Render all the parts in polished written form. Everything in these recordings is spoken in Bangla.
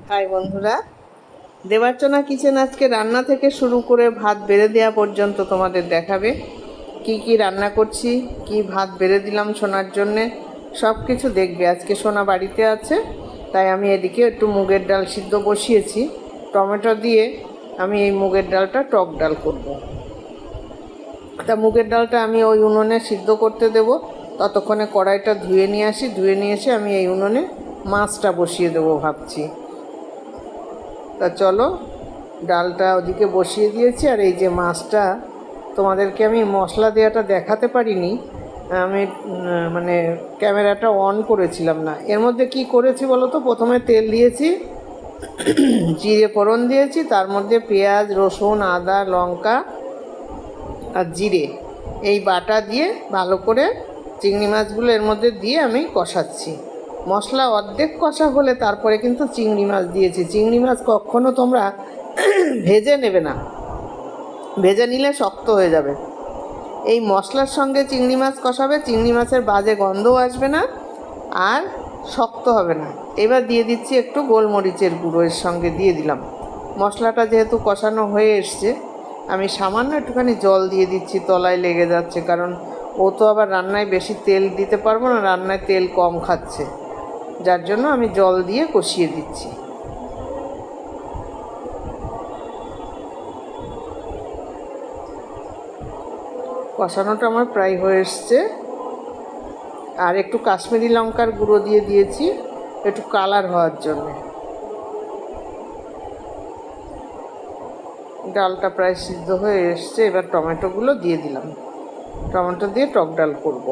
হাই বন্ধুরা, দেবার্চনা কিচেন আজকে রান্না থেকে শুরু করে ভাত বেড়ে দেওয়া পর্যন্ত তোমাদের দেখাবে। কি কি রান্না করছি, কি ভাত বেড়ে দিলাম সোনার জন্যে, সব কিছু দেখবে। আজকে সোনা বাড়িতে আছে, তাই আমি এদিকে একটু মুগের ডাল সিদ্ধ বসিয়েছি। টমেটো দিয়ে আমি এই মুগের ডালটা টক ডাল করব। তা মুগের ডালটা আমি ওই উনুনে সিদ্ধ করতে দেব, ততক্ষণে কড়াইটা ধুয়ে নিয়ে আসি। ধুয়ে নিয়ে এসে আমি এই উনুনে মাছটা বসিয়ে দেবো ভাবছি। তা চলো, ডালটা ওদিকে বসিয়ে দিয়েছি। আর এই যে মাছটা, তোমাদেরকে আমি মশলা দেওয়াটা দেখাতে পারিনি, আমি মানে ক্যামেরাটা অন করেছিলাম না। এর মধ্যে কি করেছি বলো তো? প্রথমে তেল দিয়েছি, জিরে ফোড়ন দিয়েছি, তার মধ্যে পেঁয়াজ, রসুন, আদা, লঙ্কা আর জিরে এই বাটা দিয়ে ভালো করে চিংড়ি মাছগুলো এর মধ্যে দিয়ে আমি কষাচ্ছি। মশলা অর্ধেক কষা হলে তারপরে কিন্তু চিংড়ি মাছ দিয়েছি। চিংড়ি মাছ কখনো তোমরা ভেজে নেবে না, ভেজে নিলে শক্ত হয়ে যাবে। এই মশলার সঙ্গে চিংড়ি মাছ কষাবে, চিংড়ি মাছের বাজে গন্ধও আসবে না আর শক্ত হবে না। এবার দিয়ে দিচ্ছি একটু গোলমরিচের গুঁড়ো, এর সঙ্গে দিয়ে দিলাম। মশলাটা যেহেতু কষানো হয়ে এসছে, আমি সামান্য একটুখানি জল দিয়ে দিচ্ছি, তলায় লেগে যাচ্ছে। কারণ ও তো আবার রান্নায় বেশি তেল দিতে পারবো না, রান্নায় তেল কম খাচ্ছে, যার জন্য আমি জল দিয়ে কষিয়ে দিচ্ছি। কষানোটা আমার প্রায় হয়ে এসছে। আর একটু কাশ্মীরি লঙ্কার গুঁড়ো দিয়ে দিয়েছি একটু কালার হওয়ার জন্যে। ডালটা প্রায় সিদ্ধ হয়ে এসছে, এবার টমেটোগুলো দিয়ে দিলাম। টমেটো দিয়ে টক ডাল করব।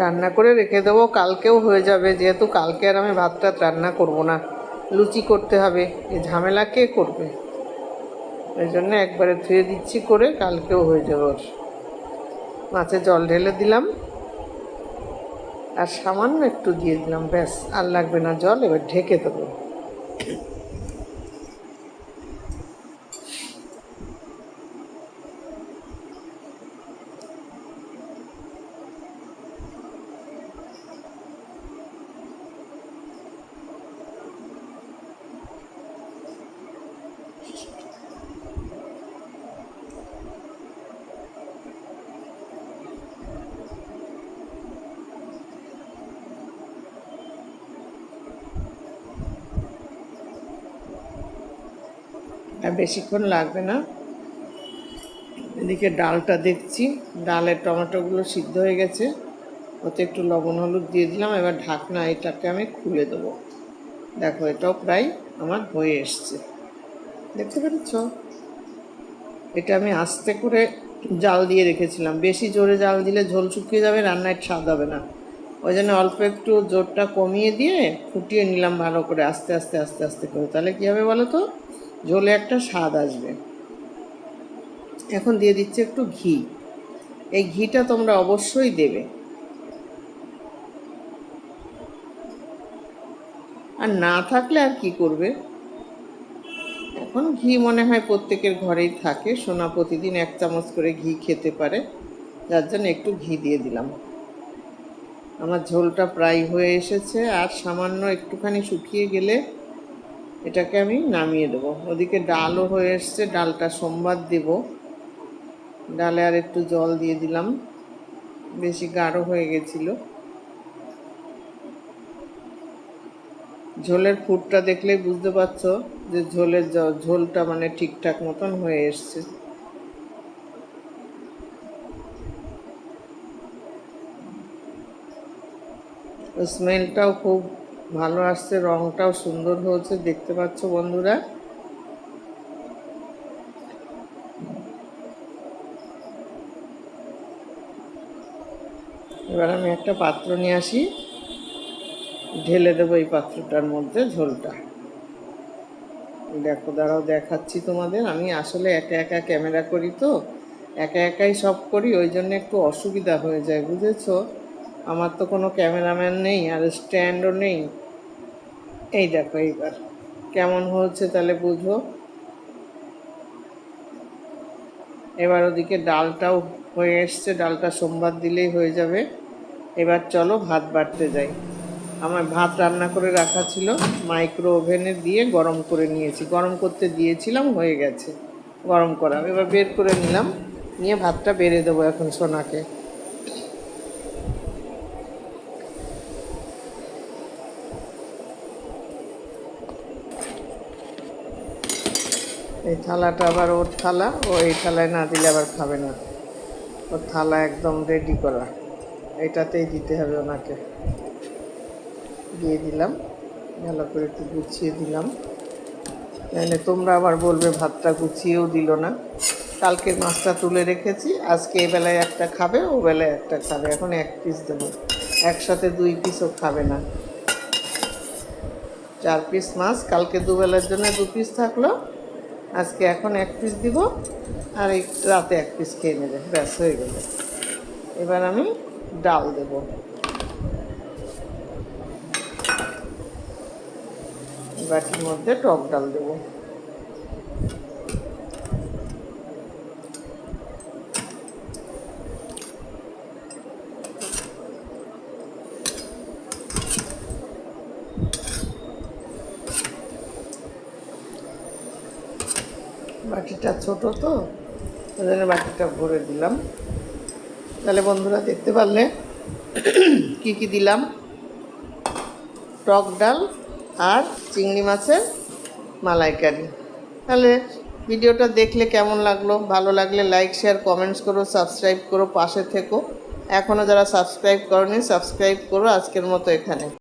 রান্না করে রেখে দেবো, কালকেও হয়ে যাবে। যেহেতু কালকে আর আমি ভাত টাত রান্না করব না, লুচি করতে হবে, এই ঝামেলা কে করবে? ওই জন্য একবারে ধুয়ে দিচ্ছি করে, কালকেও হয়ে যাবে। ওর মাছে জল ঢেলে দিলাম আর সামান্য একটু দিয়ে দিলাম, ব্যাস, আর লাগবে না জল। এবার ঢেকে দেবো। আর বেশিক্ষণ লাগবে না। এদিকে ডালটা দেখছি, ডালের টমেটোগুলো সিদ্ধ হয়ে গেছে, ওতে একটু লবণ হলুদ দিয়ে দিলাম। এবার ঢাকনা এটাকে আমি খুলে দেবো। দেখো, এটাও প্রায় আমার হয়ে এসছে, দেখতে পেরেছ? এটা আমি আস্তে করে জাল দিয়ে রেখেছিলাম। বেশি জোরে জাল দিলে ঝোল শুকিয়ে যাবে, রান্নায় স্বাদ হবে না। ওই জন্য অল্প একটু জোরটা কমিয়ে দিয়ে ফুটিয়ে নিলাম ভালো করে, আস্তে আস্তে আস্তে আস্তে করে। তাহলে কী হবে বলো তো? ঝোলে একটা স্বাদ আসবে। এখন দিয়ে দিচ্ছি একটু ঘি। এই ঘিটা তোমরা অবশ্যই দেবে, আর না থাকলে আর কি করবে। এখন ঘি মনে হয় প্রত্যেকের ঘরেই থাকে, সোনা প্রতিদিন 1 চামচ করে ঘি খেতে পারে, যার জন্য একটু ঘি দিয়ে দিলাম। আমার ঝোলটা প্রায় হয়ে এসেছে, আর সামান্য একটুখানি শুকিয়ে গেলে এটাকে আমি নামিয়ে দেবো। ওদিকে ডালও হয়ে এসছে, ডালটা সোমবার দেব। ডালে আর একটু জল দিয়ে দিলাম, বেশি গাঢ় হয়ে গেছিলো। ঝোলের ফুটটা দেখলেই বুঝতে পারছো যে ঝোলটা মানে ঠিকঠাক মতন হয়ে এসছে। স্মেলটাও খুব ভালো আসছে, রঙটাও সুন্দর হয়েছে, দেখতে পাচ্ছ বন্ধুরা। এবার আমি একটা পাত্র নিয়ে আসি, ঢেলে দেবো এই পাত্রটার মধ্যে ঝোলটা। দেখো, দাঁড়াও দেখাচ্ছি তোমাদের। আমি আসলে একা একা ক্যামেরা করি তো, একা একাই সব করি, ওই জন্য একটু অসুবিধা হয়ে যায়, বুঝেছো? আমার তো কোনো ক্যামেরাম্যান নেই, আর স্ট্যান্ডও নেই। এই দেখো এইবার কেমন হচ্ছে, তাহলে বুঝো। এবার ওদিকে ডালটাও হয়ে এসছে, ডালটা সোমবার দিলেই হয়ে যাবে। এবার চলো ভাত বাড়তে যাই। আমার ভাত রান্না করে রাখা ছিল, মাইক্রো ওভেনে দিয়ে গরম করে নিয়েছি, গরম করতে দিয়েছিলাম, হয়ে গেছে গরম করা। এবার বের করে নিলাম, নিয়ে ভাতটা বেড়ে দেবো এখন সোনাকে। এই থালাটা আবার ওর থালা, ও এই থালায় না দিলে আবার খাবে না। ওর থালা একদম রেডি করা, এটাতেই দিতে হবে ওনাকে। দিয়ে দিলাম, ভালো করে একটু গুছিয়ে দিলাম, তাহলে তোমরা আবার বলবে ভাতটা গুছিয়েও দিল না। কালকের মাছটা তুলে রেখেছি, আজকে এই বেলায় একটা খাবে, ও বেলায় একটা খাবে। এখন এক পিস দেবো, একসাথে 2 পিসও খাবে না। 4 পিস মাছ, কালকে দুবেলার জন্য 2 পিস থাকলো, আজকে এখন 1 পিস দিব, আর এই রাতে 1 পিস খেয়ে নেবে, ব্যাস হয়ে গেল। এবার আমি ডাল দেব, বাটির মধ্যে টক ডাল দেবো। বাটিটা ছোট তো, ওই জন্য বাটিটা ভরে দিলাম। তাহলে বন্ধুরা দেখতে পারলে কি কি দিলাম, টক ডাল আর চিংড়ি মাছের মালাইকারি। তাহলে ভিডিওটা দেখলে কেমন লাগলো? ভালো লাগলে লাইক, শেয়ার, কমেন্টস করো, সাবস্ক্রাইব করো, পাশে থেকো। এখনও যারা সাবস্ক্রাইব করোনি সাবস্ক্রাইব করো। আজকের মতো এখানে।